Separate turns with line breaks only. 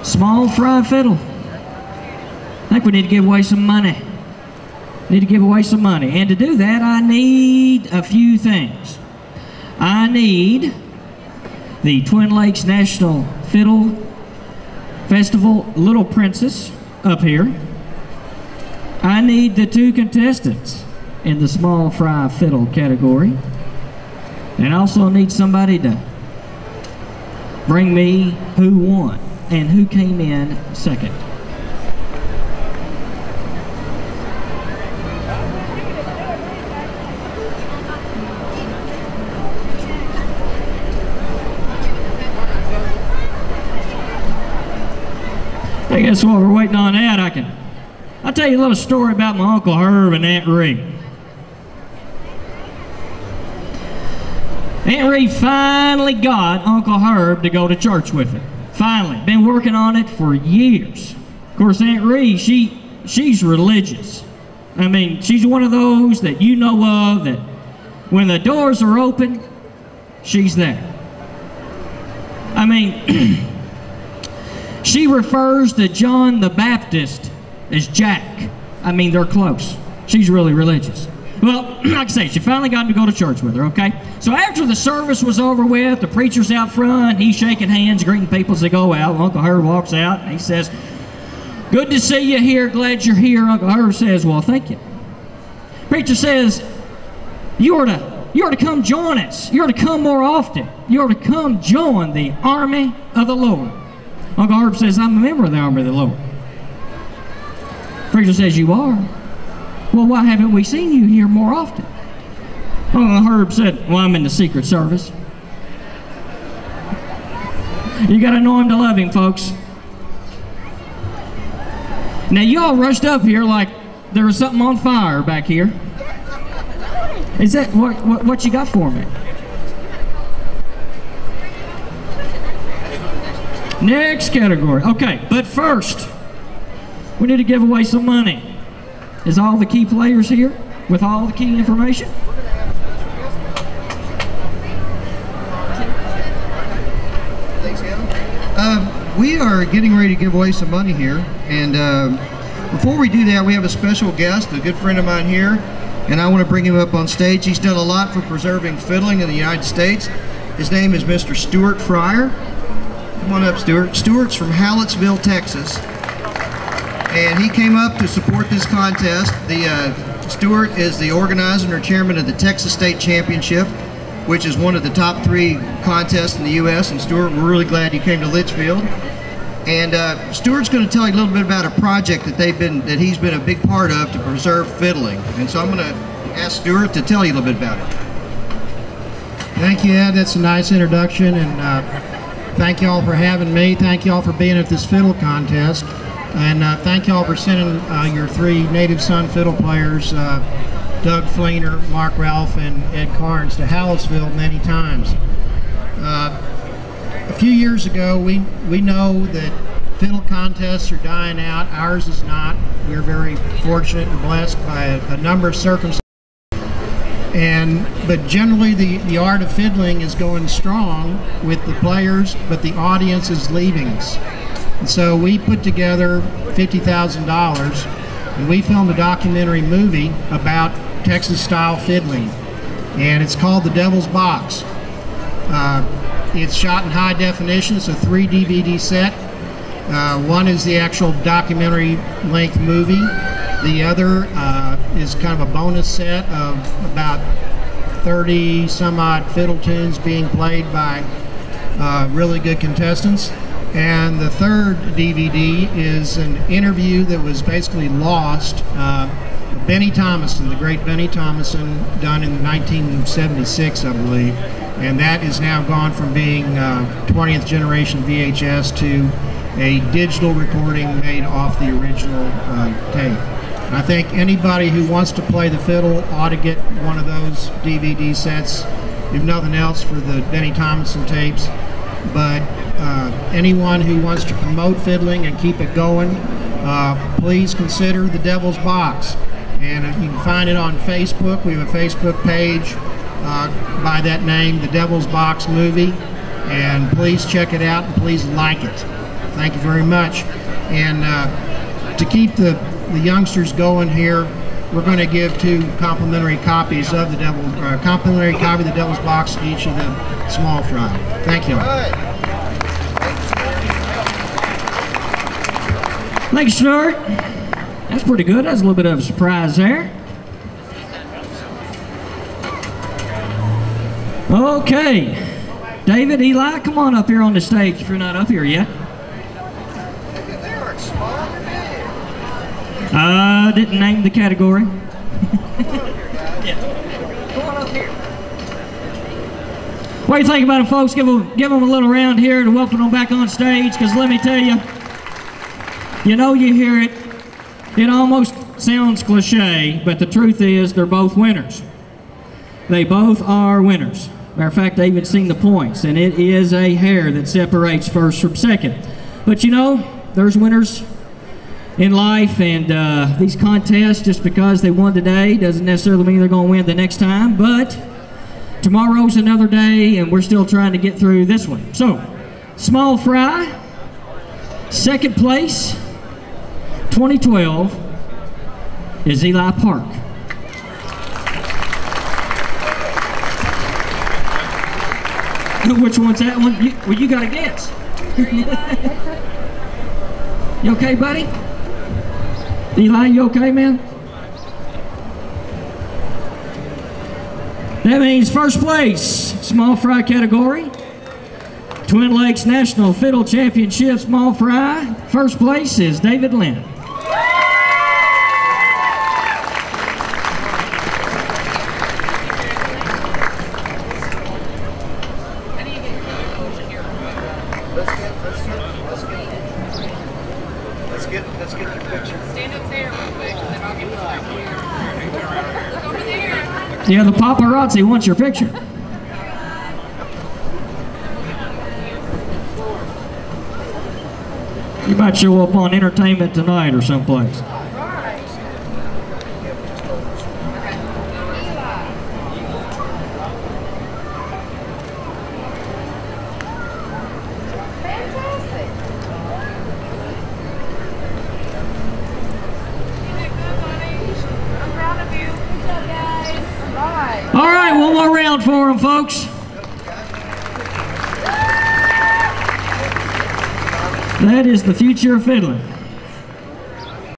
Small fry fiddle. I think we need to give away some money. Need to give away some money. And to do that, I need a few things. I need the Twin Lakes National Fiddle Festival Little Princess up here. I need the 2 contestants in the small fry fiddle category. And I also need somebody to bring me who won and who came in second. I guess while we're waiting on that, I'll tell you a little story about my Uncle Herb and Aunt Ree. Aunt Ree finally got Uncle Herb to go to church with her. Finally. Been working on it for years. Of course, Aunt Ree, she's religious. I mean, she's one of those that you know of that when the doors are open, she's there. I mean, she refers to John the Baptist as Jack. I mean, they're close. She's really religious. Well, like I say, she finally got him to go to church with her, okay? So after the service was over with, the preacher's out front, he's shaking hands, greeting people as they go out. Uncle Herb walks out, and he says, "Good to see you here, glad you're here." Uncle Herb says, "Well, thank you." Preacher says, you ought to come join us. You ought to come more often. You ought to come join the army of the Lord." Uncle Herb says, "I'm a member of the army of the Lord." Preacher says, "You are? Well, why haven't we seen you here more often?" Uncle Herb said, "Well, I'm in the Secret Service." You got to know him to love him, folks. Now, y'all rushed up here like there was something on fire back here. Is that what you got for me? Next category. Okay, but first, we need to give away some money. Is all the key players here with all the key information?
Thanks, Kevin. We are getting ready to give away some money here, and before we do that, we have a special guest, a good friend of mine here, and I want to bring him up on stage. He's done a lot for preserving fiddling in the United States. His name is Mr. Stuart Fryer. Come on up, Stuart. Stuart's from Hallettsville, Texas. And he came up to support this contest. Stuart is the organizer or chairman of the Texas State Championship, which is one of the top 3 contests in the U.S. And Stuart, we're really glad you came to Litchfield. And Stuart's going to tell you a little bit about a project that he's been a big part of to preserve fiddling. And so I'm going to ask Stuart to tell you a little bit about it.
Thank you, Ed. That's a nice introduction, and thank you all for having me. Thank you all for being at this fiddle contest. And thank you all for sending your 3 native son fiddle players, Doug Fleener, Mark Ralph, and Ed Carnes, to Hallettsville many times. A few years ago, we know that fiddle contests are dying out. Ours is not. We're very fortunate and blessed by a number of circumstances. But generally, the art of fiddling is going strong with the players, but the audience is leaving us. And so we put together $50,000 and we filmed a documentary movie about Texas-style fiddling, and it's called The Devil's Box. It's shot in high definition. It's a 3 DVD set. One is the actual documentary length movie. The other is kind of a bonus set of about 30 some odd fiddle tunes being played by really good contestants. And the third DVD is an interview that was basically lost. Benny Thomason, the great Benny Thomason, done in 1976, I believe. And that is now gone from being 20th generation VHS to a digital recording made off the original tape. I think anybody who wants to play the fiddle ought to get one of those DVD sets, if nothing else, for the Benny Thomason tapes. But anyone who wants to promote fiddling and keep it going, please consider The Devil's Box. And you can find it on Facebook. We have a Facebook page by that name, The Devil's Box Movie. And please check it out and please like it. Thank you very much. And to keep the youngsters going here, we're going to give 2 complimentary copies of the complimentary copy of the Devil's Box to each of the small fry. Thank you.
Thanks, Stuart. That's pretty good. That's a little bit of a surprise there. Okay. David, Eli, come on up here on the stage if you're not up here yet. Didn't name the category. Yeah. Come on up here. What do you think about them, folks? Give them a little round here to welcome them back on stage, because let me tell you, you know, you hear it, it almost sounds cliche, but the truth is they're both winners. They both are winners. Matter of fact, they even seen the points, and it is a hair that separates first from second. But you know, there's winners in life, and these contests, just because they won today doesn't necessarily mean they're going to win the next time. But tomorrow's another day, and we're still trying to get through this one. So, small fry, second place, 2012, is Eli Park. Which one's that one? Well, you got to guess. You okay, buddy? Eli, you okay, man? That means first place, small fry category, Twin Lakes National Fiddle Championship small fry. First place is David Lynn.
Let's get your picture.
Stand up there real quick, and then I'll give you a look over there.
Yeah, the paparazzi wants your picture. You might show up on Entertainment Tonight or someplace. All right, one more round for them, folks. That is the future of fiddling.